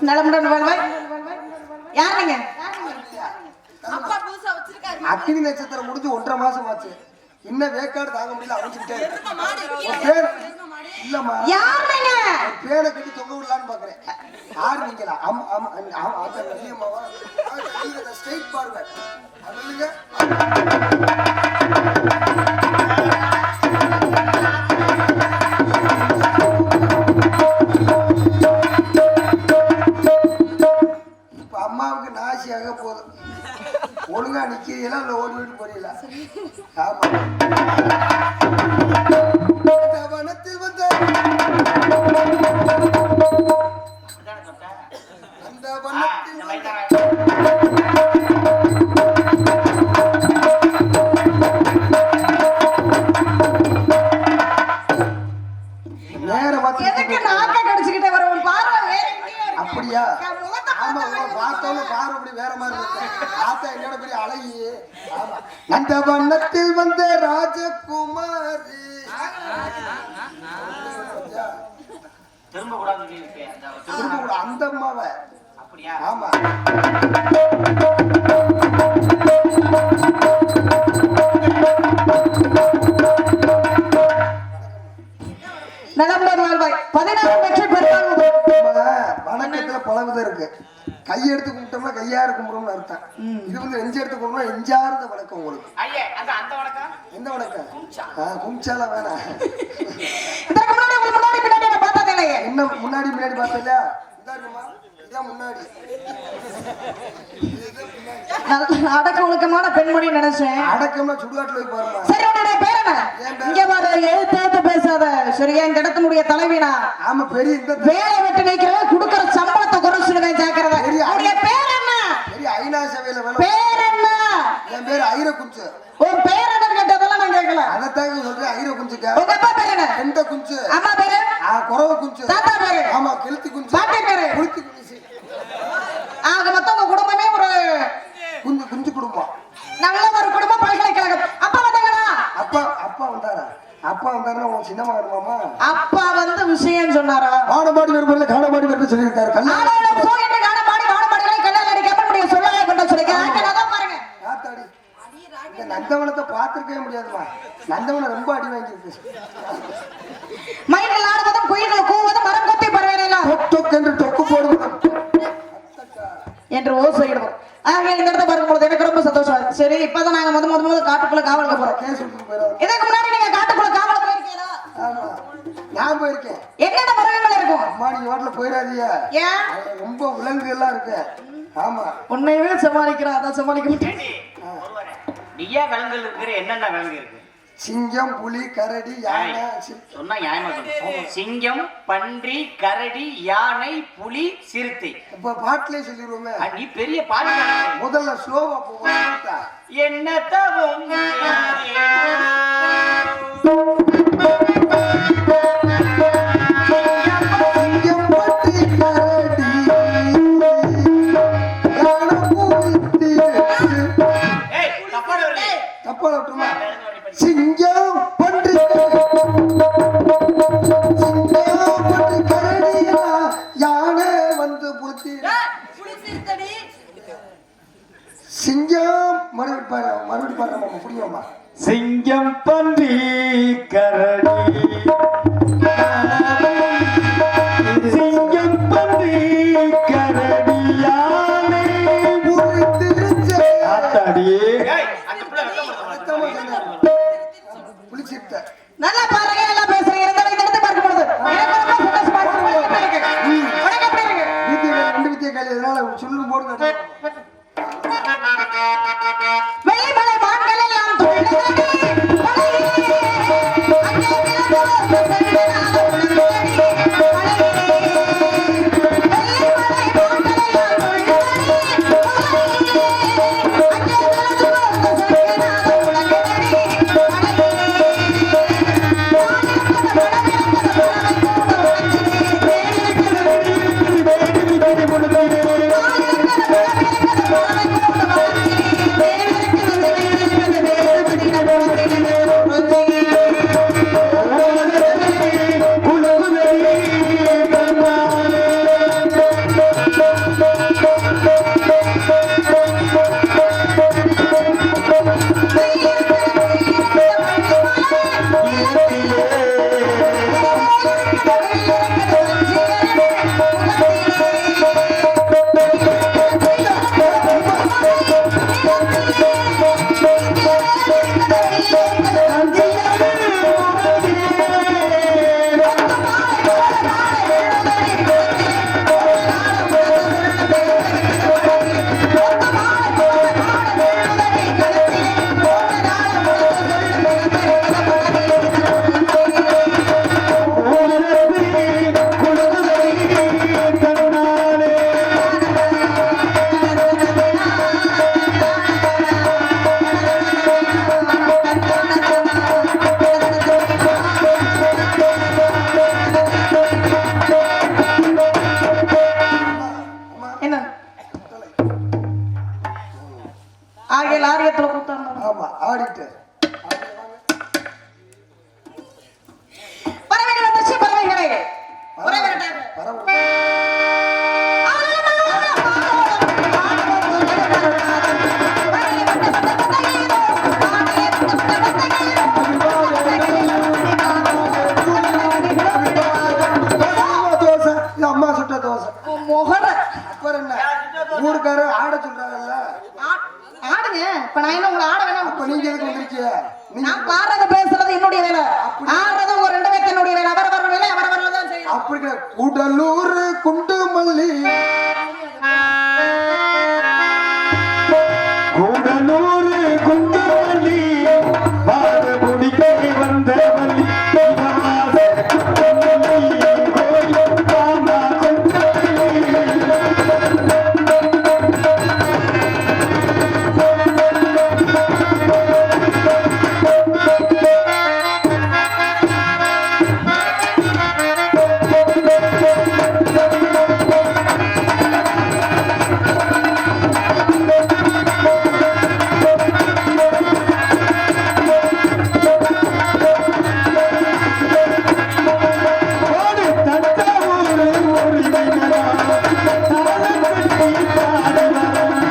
நலமுடன் வாழ்வாய். யார் நீங்க? அப்பா புதுசா வச்சிருக்காரு. அக்கினி நட்சத்திரம் முடிஞ்சு 1.5 மாசம் ஆச்சு. இன்னும் வேக்காடு தாங்க முடியல. அவன்கிட்ட இல்லம்மா, யார் நீங்க? பேரை கட்டி தொங்க விடலான்னு பாக்குறேன். யார் நீங்களா? வள்ளியம்மாவா? ஸ்ட்ரைட் பார்வை அதுங்க. அம்மாவுக்கு நாசியாக போதும். ஒழுங்கா நிக்கிறீங்களா இல்ல ஓடி ஓடி போறீங்களா? ஆமா. வனத்தில் வந்த அந்த வனத்தில் நேர கடிச்சுக்கிட்டே வர பார்வை அப்படியா? ஆமா, பார்த்தோன்னு பார்வை வேற மாதிரி இருக்கு. ஆத்தா என்னோட பெரிய அழகி. ஆமா, அந்த வண்ணத்தில் வந்த ராஜகுமாரி. திரும்ப கூடாது அந்த அம்மாவை. ஆமா, நலமுடன் வாழ்வாய். 16 வெற்றி பெற்றால் வணக்கத்துல பலவிதம் இருக்கு. கையெடுத்து கும்பிட்டோம்னா கையாறு கும்பிடும்னு அர்த்தம். இது வந்து நெஞ்சு எடுத்து கும்பிட்டோம்னா எஞ்சார்ந்த வணக்கம் உங்களுக்கு. எந்த வணக்கம்? கும்சால வேணாம். என்ன முன்னாடி முன்னாடி பார்த்தா இதான் முன்னாடி. அடக்க ஒழுக்கமான பெண்மணி நினைச்சேன். அடக்கமா சுடுகாட்டுல போய் பாருமா. சரி, உன்னுடைய பேர் என்ன? இங்க பாரு, எழுத்து பேசாத. சரியா? இந்த இடத்தினுடைய தலைவினா. ஆமா, பெரிய இந்த வேலை வெட்டி நிக்கிறவ குடுக்கற சம்பளத்தை குறைச்சுடுவேன். ஜாக்கிரதை. உன்னுடைய பேர் என்ன? பெரிய ஐநா சபையில வேலை. பேர் என்ன? என் பேர் ஐர குஞ்சு. உன் பேர் என்னன்னு கேட்டதெல்லாம் நான் கேட்கல. அதத்தாங்க சொல்றேன், ஐர குஞ்சுக்கா. உங்க அப்பா பேர் என்ன? எந்த குஞ்சு? அம்மா பேரு? குறவ குஞ்சு. தாத்தா பேரு? ஆமா, கெளுத்தி குஞ்சு. பாட்டி பேரு? குளுத்தி குஞ்சு. ஆக மொத்தம் உங்க குடும்பமே ஒரு குஞ்சு குடும்பம். நல்ல ஒரு குடும்பம். பல்கலைக்கழகம். அப்பா வந்தாங்களா? அப்பா வந்தாரா? அப்பா வந்தாருன்னா உன் சின்னமா வருமாமா? அப்பா வந்து விஷயம் சொன்னாரா? வானமாடி வரும்போது காணமாடி வரும்போது சொல்லியிருக்காரு. கல்யாணம் போயிட்டு காணமாடி வானமாடிகளை கல்யாணம் அடிக்காம முடியும் சொல்லவே கொண்டு சொல்லிருக்கேன். அதான் பாருங்க. காத்தாடி இந்த நந்தவனத்தை பார்த்திருக்கவே முடியாதுமா. நந்தவனம் ரொம்ப அடி வாங்கியிருக்கு. மயில்கள் ஆடுவதும் குயில்கள் கூவதும் மரம் கொத்தி பறவைகளெல்லாம் தொக்கு என்று தொக்கு போடுவதும் என்று ஓசையிடுவோம். ஆக இந்த இடத்த பார்க்கும்போது எனக்கு ரொம்ப சந்தோஷம். சரி, இப்பதான் நாங்க முதல்ல காட்டுக்குள்ள காவலுக்கு போறோம். இதுக்கு முன்னாடி நீங்க காட்டுக்குள்ள காவலுக்கு போயிருக்கீங்களா? ஆமா, நான் போயிருக்கேன். என்னென்ன மிருகங்கள் இருக்கும்? அம்மா, நீங்க வாட்டில போயிடாதீங்க. ஏன்? ரொம்ப விலங்கு எல்லாம் இருக்கு. ஆமா, உன்னையவே சமாளிக்கிறேன். அதான் சமாளிக்க மாட்டேன். நீயா விலங்குகள் இருக்கிற என்னென்ன விலங்கு இருக்கு? சிங்கம், புலி, கரடி, யானை. சொன்னா நியாயமா சொல்லு. சிங்கம், பன்றி, கரடி, யானை, புலி, சிறுத்தை. இப்ப பாட்டிலே சொல்லிடுவோமே. நீ பெரிய பாட்டு. முதல்ல ஸ்லோவா போவா. என்ன தவம் தப்பா விட்டுமா? சிங்கம், பன்றி, கரடியா, யானை வந்து புளுத்தி. சிங்கம் மறுபடி பாருமா, புரியுமா? சிங்கம், பன்றி, கரடி, சிங்கம், பன்றி, கரடி, யானை புளிச்சிட்ட. நல்லா பாருங்க, நல்லா பேசுறீங்க. இந்த இடத்தை பார்க்கும்போது ரெண்டு வித்திய காலி. அதனால சொல்லும் போது வெள்ளிமலை மான்கள் எல்லாம் துள்ளுதடி. வர தோசை இது அம்மா சுட்ட தோசை. முகர அப்புறம் என்ன ஊருக்காரர் ஆட சொல்றாங்கல்ல, ஆடுங்க. இப்ப நான் என்ன உங்களை ஆட வேணாம். அப்ப நீங்க எதுக்கு வந்திருக்கீங்க? நீங்க நான் பாடுறது பேசுறது என்னுடைய வேலை, ஆடுறது உங்க ரெண்டு பேருக்கு என்னுடைய வேலை. அவர வர வேலை அவர வரதான் செய்யணும். அப்படி கிடையாது. கூடலூர் குண்டு மல்லி கூடலூர் குண்டமல்லி பாத முடிக்கை வந்த வள்ளி சிவமாத குண்டமல்லி கோயில் பாமா குண்டமல்லி ஓடு தஞ்சாவூர் ஒரு தினமா தாளப்பட்டி பாடி வரும்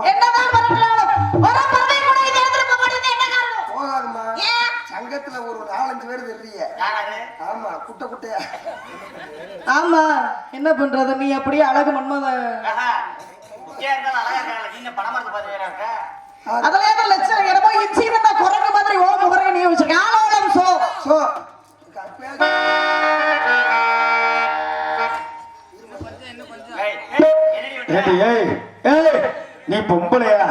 என்னதான் வரட்டாலும் ஒரு பறவை கூட இதை எடுத்துட்டு போக மாட்டேங்குது. என்ன காரணம்? போகாதுமா. ஏன்? சங்கத்துல ஒரு 4-5 பேர் தெரியல. ஆமா, குட்டை குட்டையா. ஆமா, என்ன பண்றது? நீ அப்படியே அழகு மன்மத அதுல ஏதோ லட்சம் இடமோ இச்சி வந்தா குரங்கு மாதிரி ஓ முகரங்க நீ வச்சிருக்க. ஆலோலம் சோ சோ ஏய் ஏய் நீ பொம்பளையா?